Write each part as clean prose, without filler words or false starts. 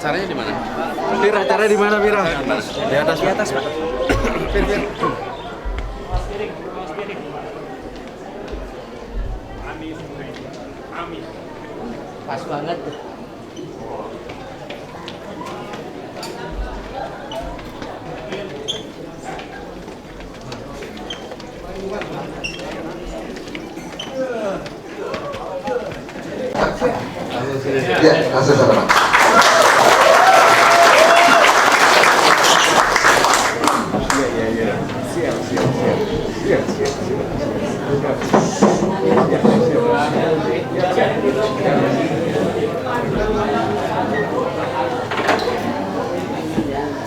Acaranya di mana? Pira, acaranya di mana, Pira? Di atas, Pak. Pas banget. Ya, langsung sama.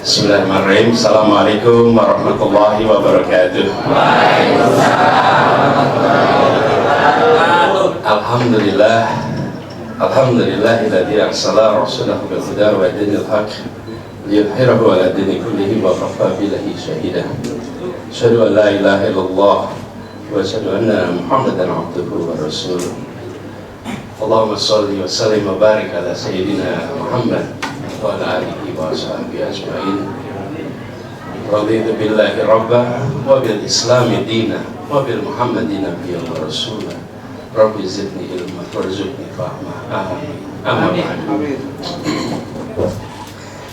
Bismillahirrahmanirrahim. Assalamualaikum warahmatullahi wabarakatuh. Alhamdulillah. Alhamdulillahilladzi arsala rasulahu bil huda wa dinil haq liyudhhirahu 'ala dini kullihi wa kafa billahi shahida. Asyhadu an la ilaha illallah wa asyhadu anna Muhammadan 'abduhu wa rasuluh. Allahumma shalli wa sallim wa barik ala sayyidina Muhammad wa ala alihi wa sahbihi ajma'in. Raditu billahi rabba wa bil islami dina wa bil muhammadin nabiyyan wa rasula. Rabbi zidni ilma warzuqni fahma. Amin.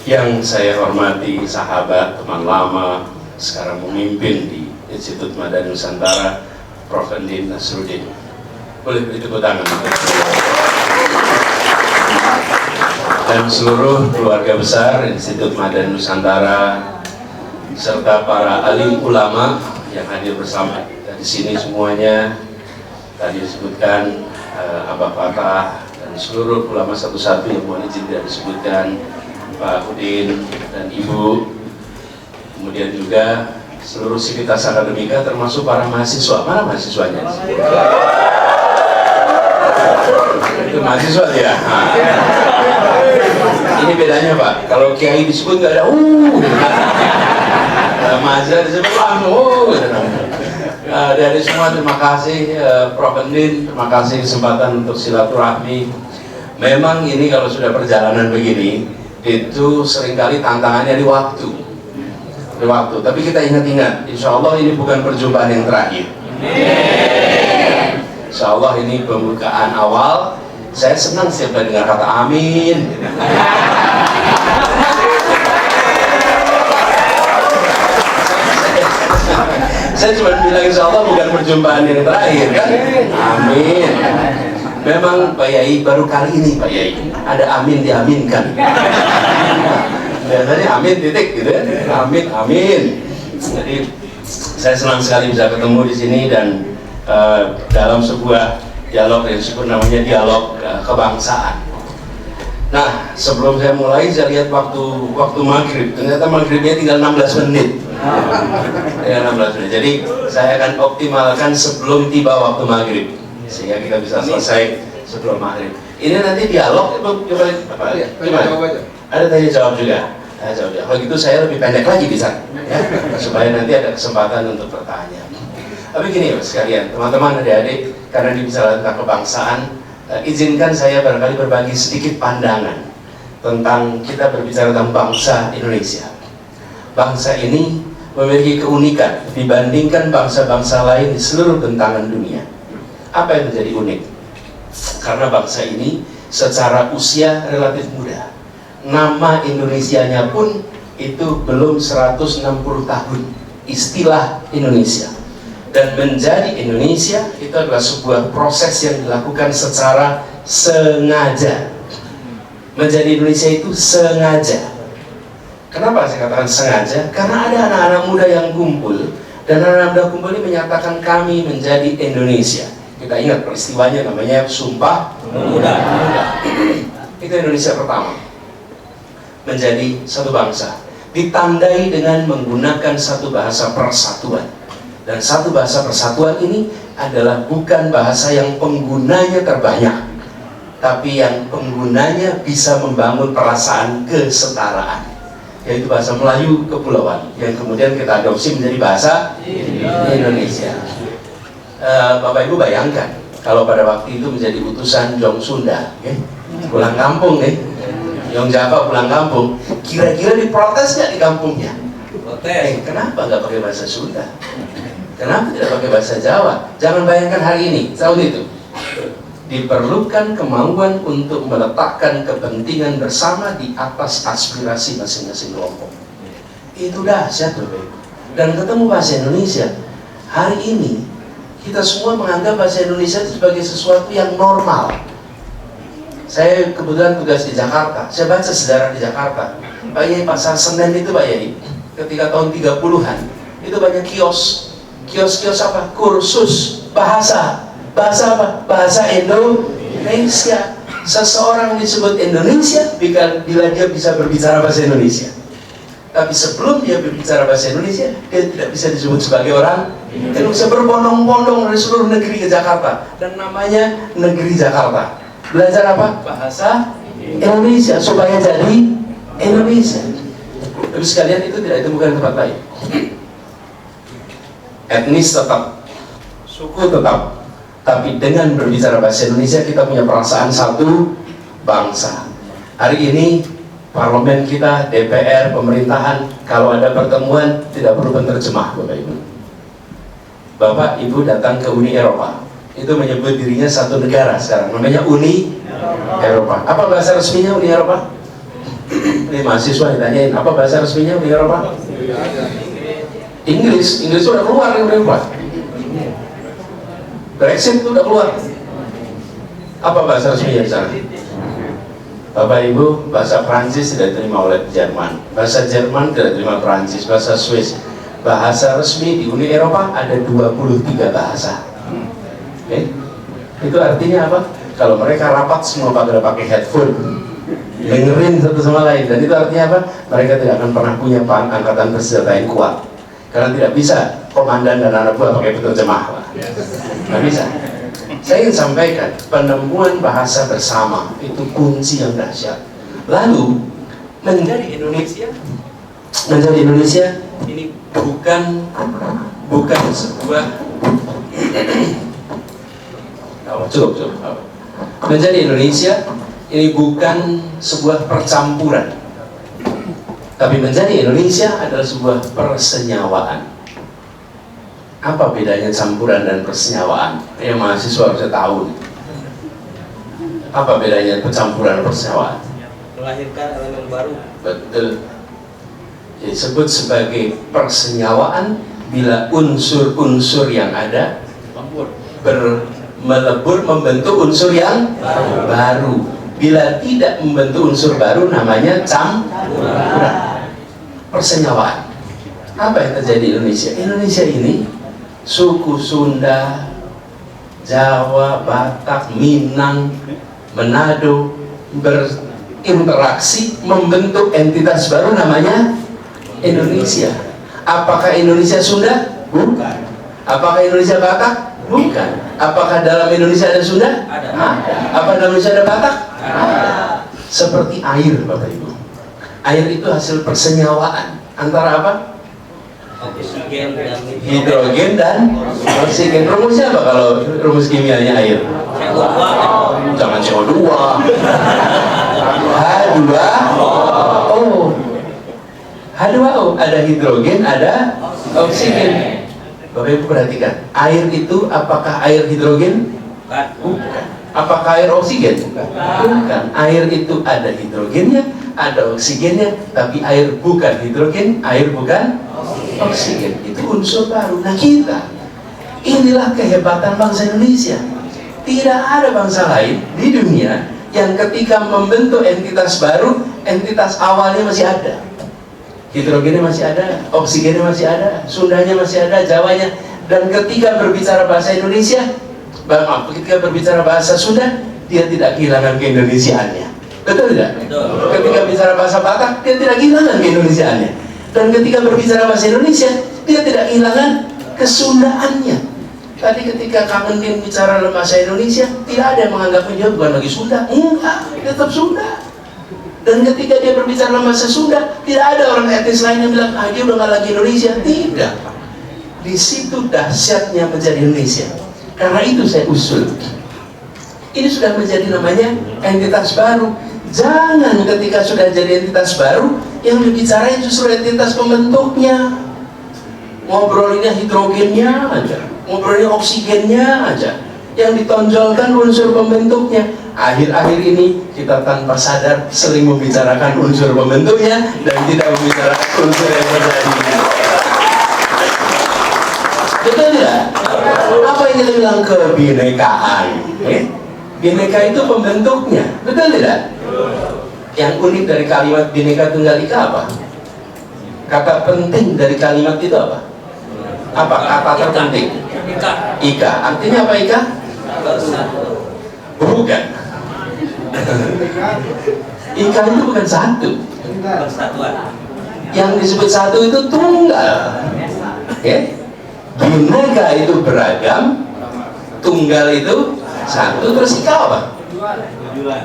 Yang saya hormati sahabat, teman lama, sekarang memimpin di Institut Madani Nusantara, Prof. Andin Nasruddin. Boleh beri tepuk tangan. Dan seluruh keluarga besar Institut Madani Nusantara serta para alim ulama yang hadir bersama di sini semuanya. Tadi disebutkan Abah Fatah dan seluruh ulama satu-satu yang mohon izin tidak disebutkan, Pak Udin dan Ibu, kemudian juga seluruh sivitas akademika termasuk para mahasiswa. Mana mahasiswanya? Itu mahasiswa ya. Ini bedanya Pak, kalau kiai disebut nggak ada mazhar disebut dari semua terima kasih Prof. Andin, terima kasih kesempatan untuk silaturahmi. Memang ini kalau sudah perjalanan begini itu seringkali tantangannya di waktu. Tapi kita ingat-ingat, insya Allah ini bukan perjumpaan yang terakhir. Insya Allah ini pembukaan awal. Saya senang setiap kali dengar kata amin. Saya cuma bilang insya Allah bukan perjumpaan yang terakhir kan? Amin. Memang Pak Yai baru kali ini Pak Yai ada amin diaminkan. Biasanya amin titik gitu ya. Amin. Jadi saya senang sekali bisa ketemu di sini dan dalam sebuah dialog yang disebut namanya dialog kebangsaan. Nah, sebelum saya mulai saya lihat waktu maghrib, ternyata maghribnya tinggal 16 menit. Ya, 16 menit. Jadi saya akan optimalkan sebelum tiba waktu maghrib sehingga kita bisa selesai sebelum maghrib. Ini nanti dialog coba apa? Gimana? Ada tanya jawab juga. Kalau gitu saya lebih pendek lagi bisa, ya? Supaya nanti ada kesempatan untuk bertanya. Tapi gini sekalian, teman-teman, adik-adik, karena dibicara tentang kebangsaan, izinkan saya barangkali berbagi sedikit pandangan tentang kita berbicara tentang bangsa Indonesia. Bangsa ini memiliki keunikan dibandingkan bangsa-bangsa lain di seluruh bentangan dunia. Apa yang menjadi unik? Karena bangsa ini secara usia relatif muda. Nama Indonesianya pun itu belum 160 tahun istilah Indonesia. Dan menjadi Indonesia itu adalah sebuah proses yang dilakukan secara sengaja. Menjadi Indonesia itu sengaja. Kenapa saya katakan sengaja? Karena ada anak-anak muda yang kumpul, dan anak-anak muda kumpul ini menyatakan kami menjadi Indonesia. Kita ingat peristiwanya namanya Sumpah Pemuda. Itu Indonesia pertama. Menjadi satu bangsa. Ditandai dengan menggunakan satu bahasa persatuan. Dan satu bahasa persatuan ini adalah bukan bahasa yang penggunanya terbanyak, tapi yang penggunanya bisa membangun perasaan kesetaraan, yaitu bahasa Melayu Kepulauan yang kemudian kita adopsi menjadi bahasa Indonesia. Bapak Ibu bayangkan kalau pada waktu itu menjadi utusan Jong Sunda, pulang kampung, yang Java pulang kampung, kira-kira diprotes nggak di kampungnya? Kenapa nggak pakai bahasa Sunda? Kenapa tidak pakai bahasa Jawa? Jangan bayangkan hari ini, tahun itu diperlukan kemauan untuk meletakkan kepentingan bersama di atas aspirasi masing-masing kelompok. Itu dahsyat Bapak Ibu. Dan ketemu bahasa Indonesia. Hari ini kita semua menganggap bahasa Indonesia itu sebagai sesuatu yang normal. Saya kebetulan tugas di Jakarta. Saya baca sejarah di Jakarta. Pak Yai, Pasar Senen itu Pak Yai, ketika tahun 30-an itu banyak kios apa? Kursus bahasa apa? Bahasa Indonesia. Seseorang disebut Indonesia bila dia bisa berbicara bahasa Indonesia. Tapi sebelum dia berbicara bahasa Indonesia, dia tidak bisa disebut sebagai orang Indonesia. Berbondong-bondong dari seluruh negeri ke Jakarta, dan namanya Negeri Jakarta. Belajar apa? Bahasa Indonesia supaya jadi Indonesia. Tapi sekalian itu tidak ditemukan di tempat lain. Etnis tetap, suku tetap, tapi dengan berbicara bahasa Indonesia kita punya perasaan satu bangsa. Hari ini parlemen kita, DPR, pemerintahan, kalau ada pertemuan tidak perlu penerjemah Bapak Ibu. Bapak Ibu datang ke Uni Eropa, itu menyebut dirinya satu negara sekarang, namanya Uni Eropa. Apa bahasa resminya Uni Eropa? Ini mahasiswa ditanyain, apa bahasa resminya Uni Eropa? Inggris sudah keluar dari Eropa. Brexit itu udah keluar. Apa bahasa resminya di sana? Bapak Ibu, bahasa Prancis tidak diterima oleh Jerman, bahasa Jerman tidak diterima Prancis, bahasa Swiss. Bahasa resmi di Uni Eropa ada 23 bahasa. Itu artinya apa? Kalau mereka rapat semua pada pakai headphone, dengerin satu sama lain, dan itu artinya apa? Mereka tidak akan pernah punya angkatan bersenjata yang kuat, karena tidak bisa komandan dan anak buah pakai penerjemah. Nggak bisa. Saya ingin sampaikan, penemuan bahasa bersama itu kunci yang dahsyat. Lalu menjadi Indonesia ini bukan sebuah cukup. Menjadi Indonesia ini bukan sebuah percampuran, tapi menjadi Indonesia adalah sebuah persenyawaan. Apa bedanya campuran dan persenyawaan? Yang mahasiswa harus tahu. Apa bedanya percampuran dan persenyawaan? Melahirkan elemen baru. Betul. Disebut sebagai persenyawaan bila unsur-unsur yang ada melebur membentuk unsur yang baru. Bila tidak membentuk unsur baru namanya campuran. Persenyawaan. Apa yang terjadi di Indonesia? Indonesia ini suku Sunda, Jawa, Batak, Minang, Manado berinteraksi membentuk entitas baru namanya Indonesia. Apakah Indonesia Sunda? Bukan. Apakah Indonesia Batak? Bukan. Apakah dalam Indonesia ada Sunda? Ada. Apa dalam Indonesia ada Batak? Ada. Seperti air Bapak Ibu. Air itu hasil persenyawaan antara apa? Hidrogen dan oksigen. Rumusnya apa kalau rumus kimianya air? Jangan CO2. H2O. Ada hidrogen, ada oksigen. Bapak Ibu perhatikan, air itu apakah air hidrogen? Bukan. Apakah air oksigen? Bukan. Air itu ada hidrogennya, ada oksigennya, tapi air bukan hidrogen, air bukan oksigen. Itu unsur baru. Nah kita, inilah kehebatan bangsa Indonesia. Tidak ada bangsa lain di dunia yang ketika membentuk entitas baru, entitas awalnya masih ada. Hidrogennya masih ada, oksigennya masih ada, Sundanya masih ada, Jawanya. Dan ketika berbicara bahasa Indonesia, ketika berbicara bahasa Sunda, dia tidak kehilangan keindonesiaannya. Betul tidak? Betul. Ketika bicara bahasa Batak, dia tidak kehilangan keindonesiaannya. Dan ketika berbicara bahasa Indonesia, dia tidak kehilangan kesundaannya. Tadi ketika Kang Endin bicara dalam bahasa Indonesia, tidak ada yang menganggapnya dia bukan lagi Sunda. Enggak, dia tetap Sunda. Dan ketika dia berbicara dalam bahasa Sunda, tidak ada orang etnis lain yang bilang, dia udah nggak lagi Indonesia. Tidak. Di situ dahsyatnya menjadi Indonesia. Karena itu saya usul. Ini sudah menjadi namanya entitas baru. Jangan ketika sudah jadi entitas baru, yang dibicarain justru entitas pembentuknya. Ngobrolinnya hidrogennya aja, ngobrolinnya oksigennya aja, yang ditonjolkan unsur pembentuknya. Akhir-akhir ini kita tanpa sadar sering membicarakan unsur pembentuknya dan tidak membicarakan unsur yang terjadi. Betul tidak? Apa yang kita bilang kebinekaan? Bineka itu pembentuknya, betul tidak? Yang unik dari kalimat Bhinneka Tunggal Ika apa? Kata penting dari kalimat itu apa? Apa kata terpenting? Ika. Artinya apa Ika? Bukan. Ika itu bukan satu. Yang disebut satu itu tunggal. Bhinneka itu beragam, tunggal itu satu. Terus Ika apa?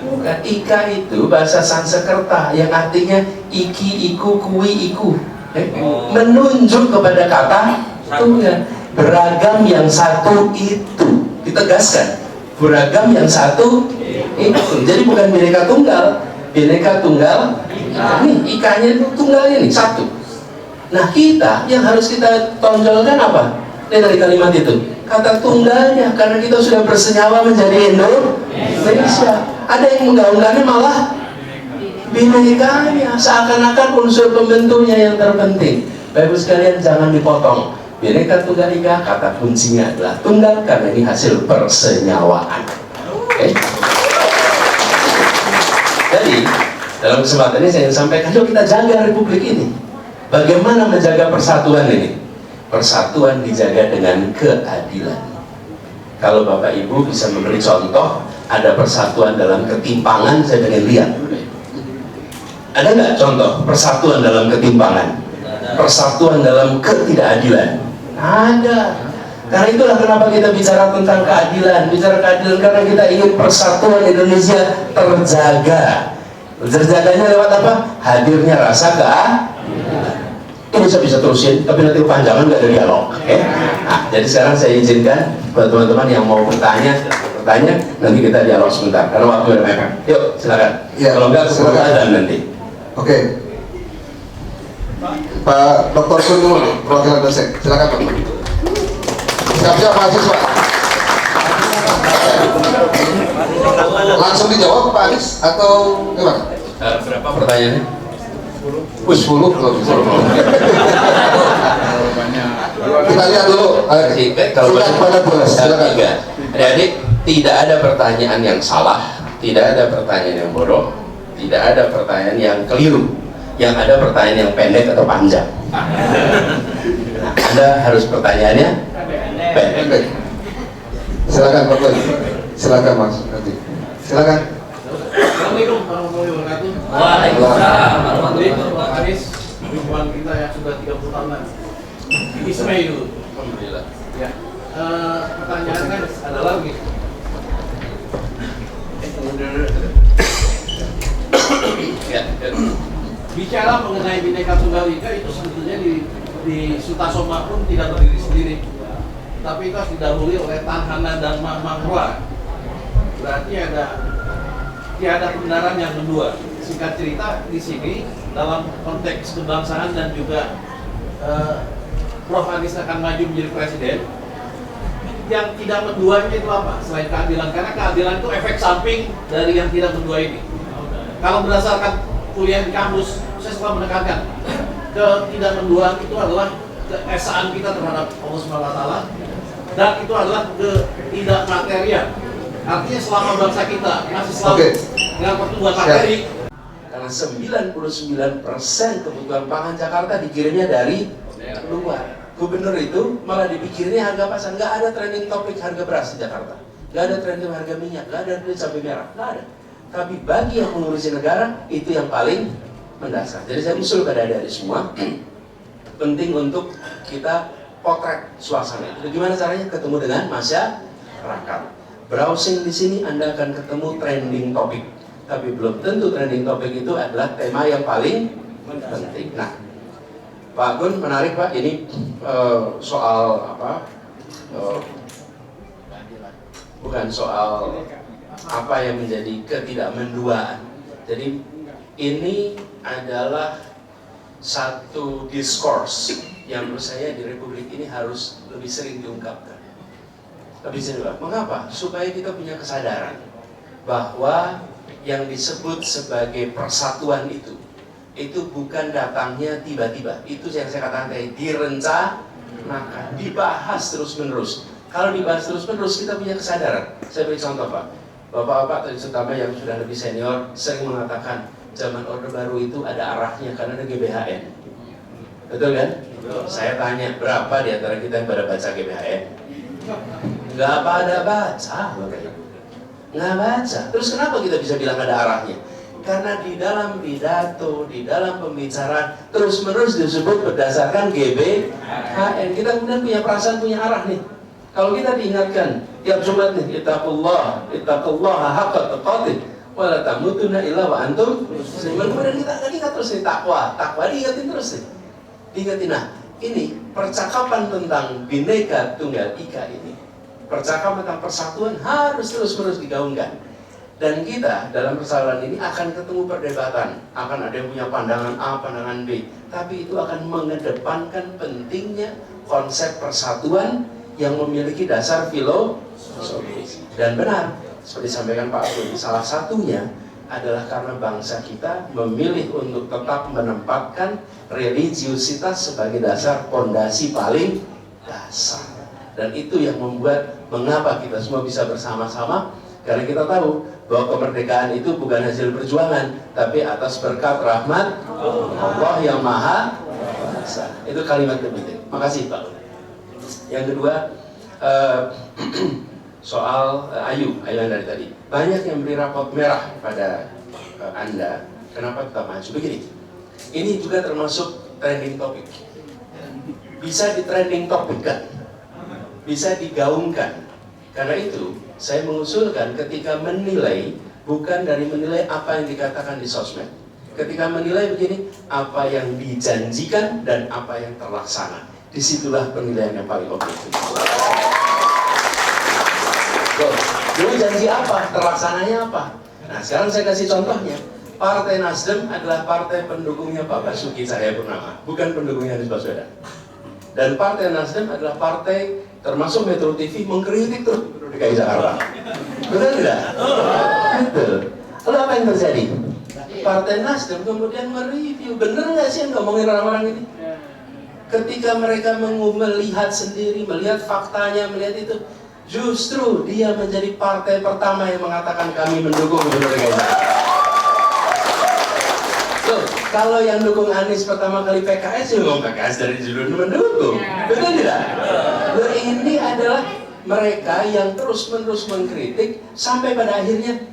Bukan. Ika itu bahasa Sanskerta yang artinya iki, iku, kui, iku, menunjuk kepada kata tunggal. Beragam yang satu itu, ditegaskan, beragam yang satu itu. Jadi bukan Bhinneka Tunggal. Bhinneka Tunggal ini Ikanya itu tunggalnya nih satu. Nah kita yang harus kita tonjolkan apa? Dari kalimat itu kata tunggalnya, karena kita sudah bersenyawa menjadi Indonesia. Ada yang menggaungkannya malah binekanya, seakan-akan unsur pembentuknya yang terpenting. Bapak Ibu sekalian, jangan dipotong. Bhinneka Tunggal Ika, kata kuncinya adalah tunggal, karena ini hasil persenyawaan. Jadi dalam kesempatan ini saya ingin sampaikan, yuk kita jaga republik ini. Bagaimana menjaga persatuan ini? Persatuan dijaga dengan keadilan. Kalau Bapak Ibu bisa memberi contoh, ada persatuan dalam ketimpangan, saya ingin lihat. Ada nggak contoh persatuan dalam ketimpangan? Persatuan dalam ketidakadilan? Ada. Karena itulah kenapa kita bicara tentang keadilan. Bicara keadilan karena kita ingin persatuan Indonesia terjaga. Terjaganya lewat apa? Hadirnya rasa keadilan. Ini saya bisa terusin, tapi nanti kepanjangan nggak ada dialog. Nah, jadi sekarang saya izinkan buat teman-teman yang mau bertanya, nanti kita dialog sebentar. Karena waktu udah mepet. Yuk, silakan. Ya, kalau nggak, silakan nanti. Oke. Pak Dr. Sun dulu nih, perwakilan dosen. Silakan Pak. Siap-siap mahasiswa. Langsung dijawab Pak Anies atau gimana? Berapa pertanyaannya? 10 kalau bisa. Kita lihat dulu. Kalau pada bulas. Silakan. Adik-adik, tidak ada pertanyaan yang salah, tidak ada pertanyaan yang bodoh, tidak ada pertanyaan yang keliru. Yang ada pertanyaan yang pendek atau panjang. Nah, Anda harus pertanyaannya pendek. Silakan Pak Boy. Silakan Mas. Nanti. Silakan. Assalamualaikum warahmatullahi wabarakatuh. Waalaikumsalam warahmatullahi wabarakatuh. Pak Anies, hubungan kita yang sudah 30 tahunan. Ismay dulu. Alhamdulillah. Ya. Pertanyaannya adalah begini. Bicara mengenai Bhinneka Tunggal Ika itu sebetulnya di Sutasoma pun tidak berdiri sendiri, tapi itu harus didahului oleh Tanhana dan Mangwa. Berarti ada kebenaran yang kedua. Singkat cerita di sini dalam konteks kebangsaan dan juga Prof. Anies akan maju menjadi presiden. Yang tidak menduanya itu apa? Selain keadilan, karena keadilan itu efek samping dari yang tidak mendua ini. Kalau berdasarkan kuliah di kampus, saya selalu menekankan ketidakmenduaan itu adalah keesaan kita terhadap Allah SWT, dan itu adalah ketidakmaterian. Artinya selama bangsa kita masih selalu dengan pertumbuhan materi, karena 99% kebutuhan pangan Jakarta dikirimnya dari luar. Gubernur itu malah dipikirnya harga pasar, nggak ada trending topik harga beras di Jakarta, nggak ada trending harga minyak, nggak ada trending cabai merah, nggak ada. Tapi bagi yang mengurusi negara, itu yang paling mendasar. Jadi saya usul pada adik-adik semua, penting untuk kita potret suasana itu. Gimana caranya? Ketemu dengan masyarakat. Browsing di sini Anda akan ketemu trending topik, tapi belum tentu trending topik itu adalah tema yang paling penting. Nah, Pak Gun, menarik Pak, ini soal apa? Bukan soal apa yang menjadi ketidakmenduaan. Jadi ini adalah satu diskurs yang menurut saya di Republik ini harus lebih sering diungkapkan. Lebih sering, mengapa? Supaya kita punya kesadaran bahwa yang disebut sebagai persatuan itu bukan datangnya tiba-tiba. Itu yang saya katakan tadi, direncanakan, dibahas terus-menerus. Kalau dibahas terus-menerus, kita punya kesadaran. Saya beri contoh, Pak. Bapak-bapak terutama yang sudah lebih senior sering mengatakan zaman Orde Baru itu ada arahnya karena ada GBHN. Betul kan? Betul. Saya tanya, berapa di antara kita yang pada baca GBHN? Nggak pada baca, Bapak Ibu. Nggak baca. Terus kenapa kita bisa bilang ada arahnya? Karena di dalam pidato, di dalam pembicaraan terus-menerus disebut berdasarkan GBHN. Kita kemudian punya perasaan, punya arah nih. Kalau kita diingatkan tiap Jumat nih, ittaqullaha haqqa tuqatih wa la tamutunna illa wa antum muslimun. Kemudian kita ingat terus nih takwa diingatin terus nih. Diingatin. Nah, ini percakapan tentang Bhinneka Tunggal Ika ini. Percakapan tentang persatuan harus terus-menerus digaungkan. Dan kita dalam persoalan ini akan ketemu perdebatan, akan ada yang punya pandangan A, pandangan B, tapi itu akan mengedepankan pentingnya konsep persatuan yang memiliki dasar filosofis. Dan benar, seperti disampaikan Pak Budi, salah satunya adalah karena bangsa kita memilih untuk tetap menempatkan religiusitas sebagai dasar pondasi paling dasar. Dan itu yang membuat mengapa kita semua bisa bersama-sama, karena kita tahu bahwa kemerdekaan itu bukan hasil perjuangan, tapi atas berkat rahmat Allah yang Maha Kuasa. Itu kalimat yang penting. Makasih Pak. Yang kedua, soal Ayu yang dari tadi. Banyak yang beri rapot merah pada Anda. Kenapa tetap maju? Begini, ini juga termasuk trending topik. Bisa di trending topik kan? Bisa digaungkan. Karena itu, saya mengusulkan ketika menilai, bukan dari menilai apa yang dikatakan di sosmed. Ketika menilai begini, apa yang dijanjikan dan apa yang terlaksana. Disitulah penilaian yang paling objektif. Dulu janji apa, terlaksananya apa? Nah, sekarang saya kasih contohnya. Partai Nasdem adalah partai pendukungnya Pak Basuki Cahayapurnama, bukan pendukungnya Anies Baswedan. Dan Partai Nasdem adalah partai termasuk Metro TV mengkritik terus DKI Jakarta. Betul tidak? Betul. Lalu apa yang terjadi? Partai Nasdem kemudian mereview, bener nggak sih yang ngomongin orang-orang ini? Ketika mereka melihat sendiri, melihat faktanya, melihat itu, justru dia menjadi partai pertama yang mengatakan kami mendukung Gubernur DKI Jakarta. Loh, kalau yang dukung Anies pertama kali PKS, ya ngomong PKS dari judul mendukung. Betul tidak? Loh, ini adalah mereka yang terus-menerus mengkritik sampai pada akhirnya,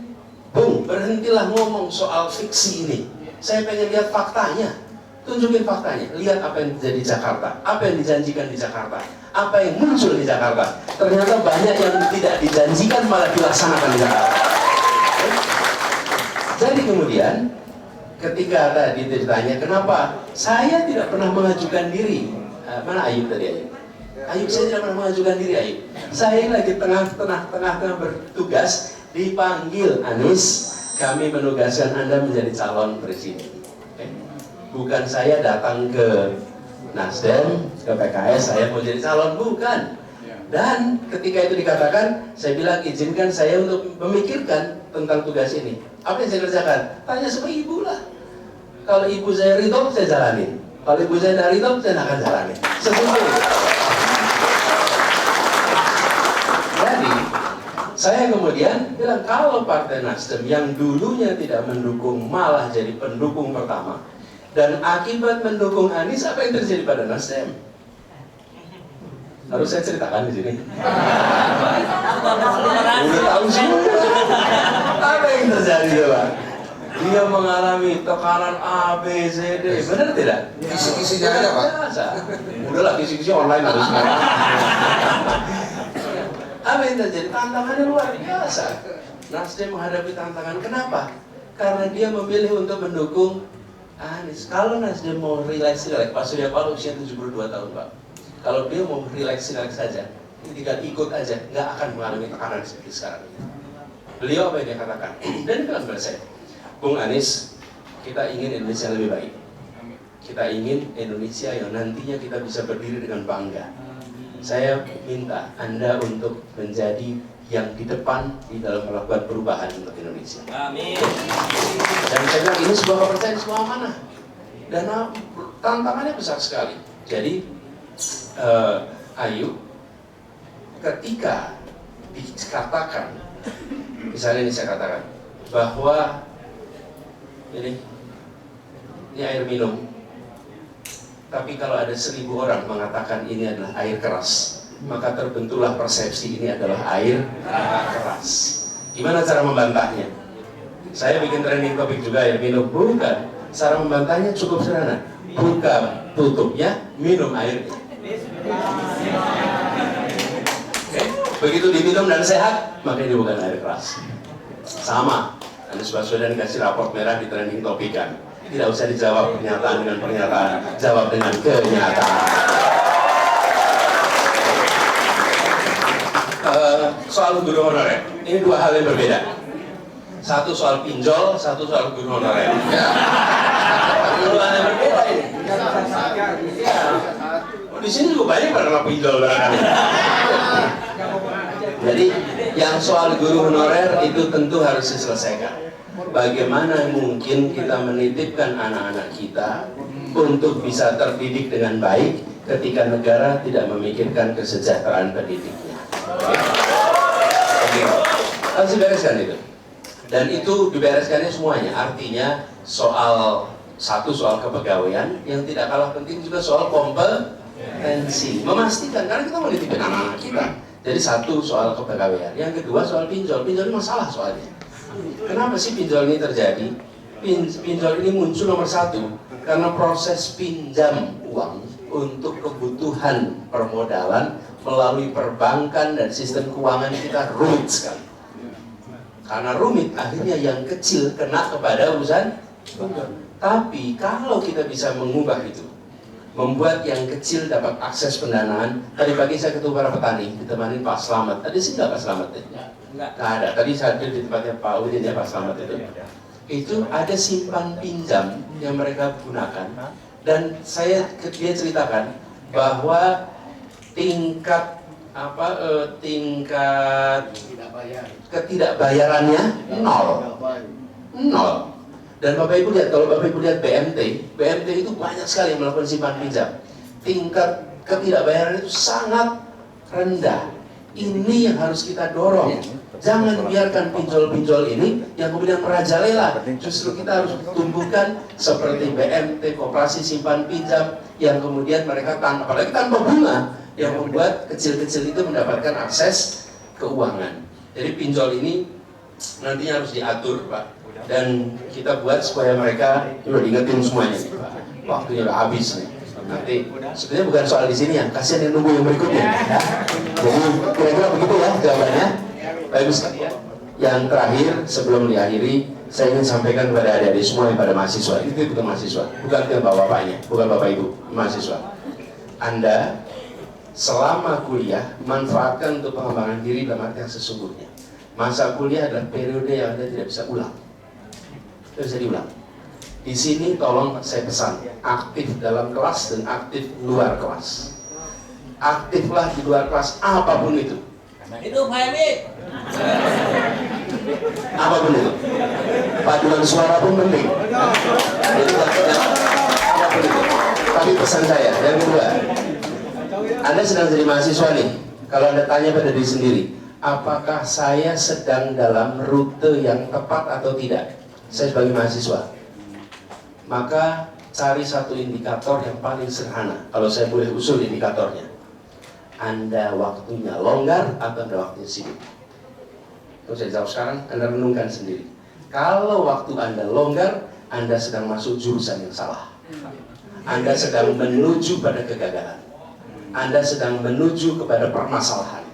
bung, berhentilah ngomong soal fiksi ini. Saya pengen lihat faktanya. Tunjukin faktanya. Lihat apa yang terjadi di Jakarta, apa yang dijanjikan di Jakarta, apa yang muncul di Jakarta. Ternyata banyak yang tidak dijanjikan malah dilaksanakan di Jakarta. Jadi kemudian ketika tadi ditanya kenapa saya tidak pernah mengajukan diri, mana Ayub tadi Ayub? Ayub, saya tidak pernah mengajukan diri Ayub. Saya lagi tengah-tengah bertugas, dipanggil Anies, kami menugaskan Anda menjadi calon presiden. Bukan saya datang ke Nasdem, ke PKS, saya mau jadi calon, bukan. Dan ketika itu dikatakan, saya bilang izinkan saya untuk memikirkan tentang tugas ini. Apa yang saya kerjakan? Tanya sama ibu lah. Kalau ibu saya ridho, saya jalanin. Kalau ibu saya tidak ridho, saya tidak akan jalanin. Setuju. Jadi, saya kemudian bilang, kalau Partai Nasdem yang dulunya tidak mendukung, malah jadi pendukung pertama, dan akibat mendukung Anies, apa yang terjadi pada Nasdem? Harus saya ceritakan di sini. Udah tahu semua. Apa yang terjadi coba? Dia mengalami tekanan A, B, C, D. Benar tidak? Kisi-kisinya aja Pak. Biasa. Udahlah kisi-kisi online harus semua. Apa yang terjadi? Tantangannya luar biasa. Nasdem menghadapi tantangan. Kenapa? Karena dia memilih untuk mendukung Anies. Kalau Nasdem mau relax, Pak Surya Paloh usia 72 tahun Pak. Kalau dia mau relax saja, tinggal ikut aja, nggak akan mengalami tekanan seperti sekarang. Beliau apa yang dia katakan? Dan dia bilang kepada saya, Bung Anies, kita ingin Indonesia lebih baik. Kita ingin Indonesia yang nantinya kita bisa berdiri dengan bangga. Saya minta Anda untuk menjadi yang di depan di dalam melakukan perubahan untuk Indonesia. Amin. Dan saya bilang ini sebuah kepercayaan, sebuah amanah. Dan tantangannya besar sekali. Jadi, Ayu, ketika dikatakan, misalnya ini saya katakan, bahwa ini air minum, tapi kalau ada 1000 orang mengatakan ini adalah air keras, maka terbentuklah persepsi ini adalah air keras. Gimana cara membantahnya? Saya bikin trending topik juga air minum, bukan. Cara membantahnya cukup sederhana, buka tutupnya, minum airnya. Oke, begitu diminum dan sehat, maka ini bukan air keras. Sama, Anies Baswedan dikasih raport merah di trending topik kan. Tidak usah dijawab pernyataan dengan pernyataan, jawab dengan kenyataan. Soal guru honorer, ini dua hal yang berbeda. Satu soal pinjol, satu soal guru honorer. Dua hal yang berbeda ini. Di sini juga banyak pada pinjol barangkali. Jadi yang soal guru honorer itu tentu harus diselesaikan. Bagaimana mungkin kita menitipkan anak-anak kita untuk bisa terdidik dengan baik ketika negara tidak memikirkan kesejahteraan pendidiknya. Oke. Harus dibereskan itu. Dan itu dibereskannya semuanya. Artinya satu soal kepegawaian, yang tidak kalah penting juga soal kompetensi. Memastikan, karena kita mau nitipin anak-anak kita. Jadi satu soal kepegawaian, yang kedua soal pinjol. Pinjol ini masalah soalnya. Kenapa sih pinjol ini terjadi? Pinjol ini muncul nomor satu karena proses pinjam uang untuk kebutuhan permodalan melalui perbankan dan sistem keuangan kita rumit sekali. Karena rumit, akhirnya yang kecil kena kepada urusan pinjol. Tapi kalau kita bisa mengubah itu, membuat yang kecil dapat akses pendanaan. Tadi pagi saya ketemu para petani, ditemani Pak Slamet. Tadi sih nggak Pak Slamet ya? Nggak ada. Tadi saya di tempatnya Pak Udin ya, Pak Slamet itu. Itu ada simpan pinjam yang mereka gunakan. Dan dia ceritakan bahwa tingkat ketidakbayarannya nol. Dan Bapak Ibu lihat, kalau Bapak Ibu lihat BMT itu banyak sekali yang melakukan simpan pinjam. Tingkat ketidakbayaran itu sangat rendah. Ini yang harus kita dorong. Jangan biarkan pinjol-pinjol ini yang kemudian merajalela. Justru kita harus tumbuhkan seperti BMT, koperasi simpan pinjam, yang kemudian mereka apalagi tanpa bunga, yang membuat kecil-kecil itu mendapatkan akses keuangan. Jadi pinjol ini nantinya harus diatur, Pak. Dan kita buat supaya mereka udah diingetin semuanya. Waktunya udah habis nih. Nanti sebenarnya bukan soal di sini ya, kasihan yang nunggu yang berikutnya. Ya. Jadi kira-kira begitu ya jawabannya. Baik sekalian. Yang terakhir sebelum diakhiri, saya ingin sampaikan kepada adik-adik semua yang pada mahasiswa. Itu bukan mahasiswa, bukan ke bapak-bapaknya, bukan bapak ibu, mahasiswa. Anda selama kuliah manfaatkan untuk pengembangan diri dalam arti yang sesungguhnya. Masa kuliah adalah periode yang Anda tidak bisa ulang. Tidak bisa diulang. Di sini tolong saya pesan, aktif dalam kelas dan aktif luar kelas. Aktiflah di luar kelas apapun itu. Itu Pak Emi. Apapun itu. Paduan suara pun penting. Apapun itu. Tapi pesan saya, yang kedua, Anda sedang jadi mahasiswa nih. Kalau Anda tanya pada diri sendiri, apakah saya sedang dalam rute yang tepat atau tidak? Saya sebagai mahasiswa. Maka cari satu indikator yang paling sederhana. Kalau saya boleh usul indikatornya, Anda waktunya longgar atau Anda waktunya sibuk? Kalau saya jawab sekarang, Anda renungkan sendiri. Kalau waktu Anda longgar, Anda sedang masuk jurusan yang salah. Anda sedang menuju pada kegagalan. Anda sedang menuju kepada permasalahan.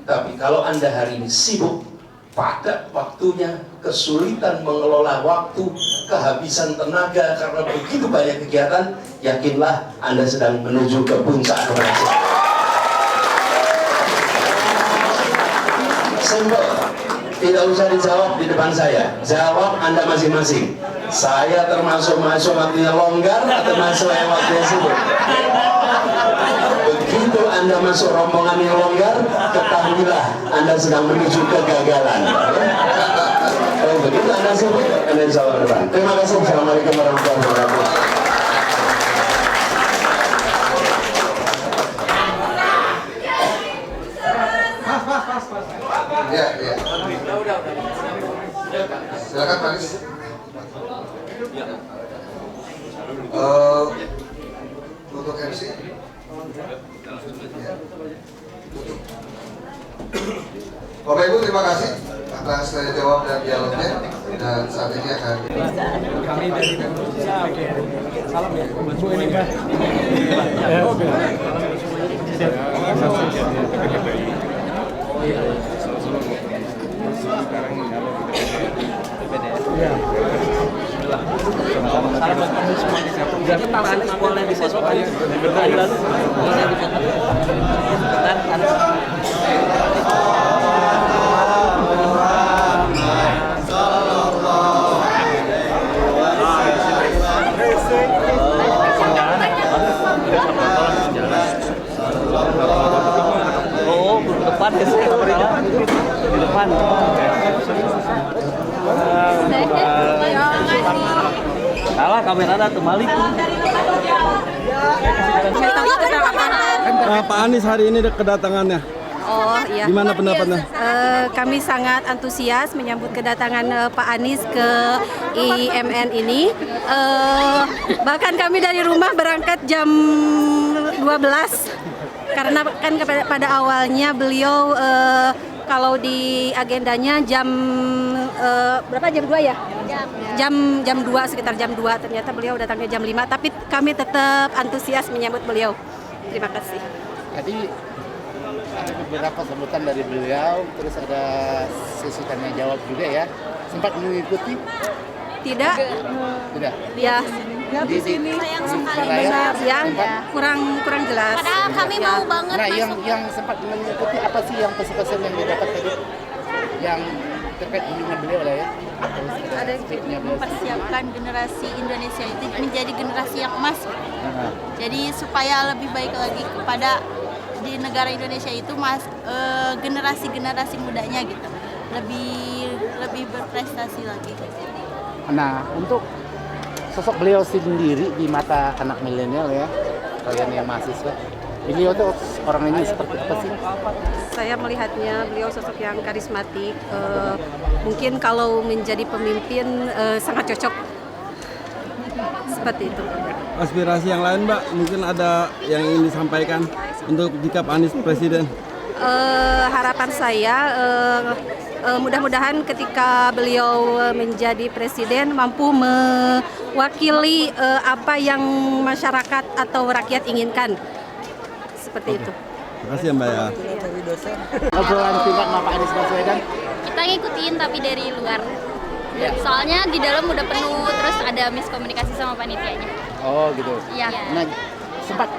Tapi kalau Anda hari ini sibuk, pada waktunya kesulitan mengelola waktu, kehabisan tenaga karena begitu banyak kegiatan, yakinlah Anda sedang menuju ke puncak keberhasilan. Simple. tidak usah dijawab di depan saya, jawab Anda masing-masing. Saya termasuk mahasiswa waktunya longgar atau mahasiswa yang waktunya sibuk? Begitu Anda masuk rombongan yang longgar, ketahuilah Anda sedang menuju kegagalan. Kalau begitu Anda sibuk, Anda jawab depan. Terima kasih. Assalamualaikum warahmatullahi wabarakatuh. Ya, ya. Silakan Pak Anies. Untuk MC. Ya. Bapak Ibu, terima kasih atas tanya jawab dan dialognya, dan saat ini akan Kami dari salam ya. Bu ini Mbak. Jadi Pak Anies boleh difoto hari lalu, boleh difoto. Oh, depan ya, di depan. Salah kamera terbalik. Pak Anies hari ini kedatangannya. Oh iya. Gimana pendapatnya? Kami sangat antusias menyambut kedatangan Pak Anies ke IMN ini. Bahkan kami dari rumah berangkat jam 12 karena kan pada awalnya beliau kalau di agendanya jam berapa, jam 2 ya? Jam 2, sekitar jam 2. Ternyata beliau datangnya jam 5, tapi kami tetap antusias menyambut beliau. Terima kasih. Tadi ada beberapa sambutan dari beliau, terus ada sesi tanya jawab juga ya. Sempat mengikuti? Tidak. Tidak. Ya. Di sini Benar ya, kurang jelas. Padahal kami mau banget Nah, masuk. yang sempat mengikuti apa sih yang pesan-pesan yang didapat tadi? Yang terkait dengan beliau lah ya. Ada mempersiapkan generasi Indonesia itu menjadi generasi yang emas. Jadi supaya lebih baik lagi kepada di negara Indonesia itu generasi mudanya gitu. Lebih berprestasi lagi. Nah, untuk sosok beliau sendiri di mata anak milenial ya, kalian yang mahasiswa, beliau tuh orang ini seperti apa sih? Saya melihatnya beliau sosok yang karismatik. Mungkin kalau menjadi pemimpin sangat cocok. Seperti itu. Aspirasi yang lain, Mbak, mungkin ada yang ingin disampaikan untuk jika Pak Anies presiden? Harapan saya mudah-mudahan ketika beliau menjadi presiden mampu mewakili apa yang masyarakat atau rakyat inginkan. Seperti itu. Terima kasih ya, Mbak ya. Obrolan singkat sama Pak Anies Baswedan. Kita ngikutin tapi dari luar. Soalnya di dalam udah penuh, terus ada miskomunikasi sama panitianya. Oh gitu. Iya. Nah, sempat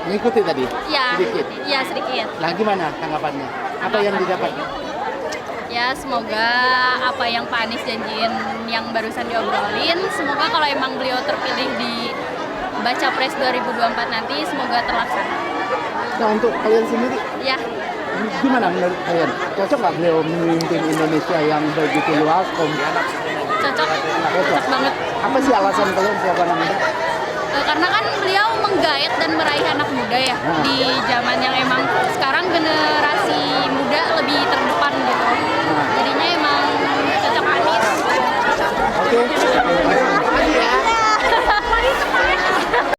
ngikuti tadi? Iya. Sedikit. Iya, sedikit. Nah, gimana tanggapannya? Apa yang didapat? Ya, semoga apa yang Pak Anies janjiin yang barusan diobrolin, semoga kalau emang beliau terpilih di Baca Pres 2024 nanti, semoga terlaksana. Nah, untuk kalian sendiri, Ya, gimana menurut kalian? Cocok nggak beliau memimpin Indonesia yang begitu luas? cocok. Cocok banget. Apa sih alasan kalian siapa namanya? Karena kan beliau menggait dan meraih anak muda ya di zaman yang emang sekarang generasi muda lebih terdepan gitu. Jadinya emang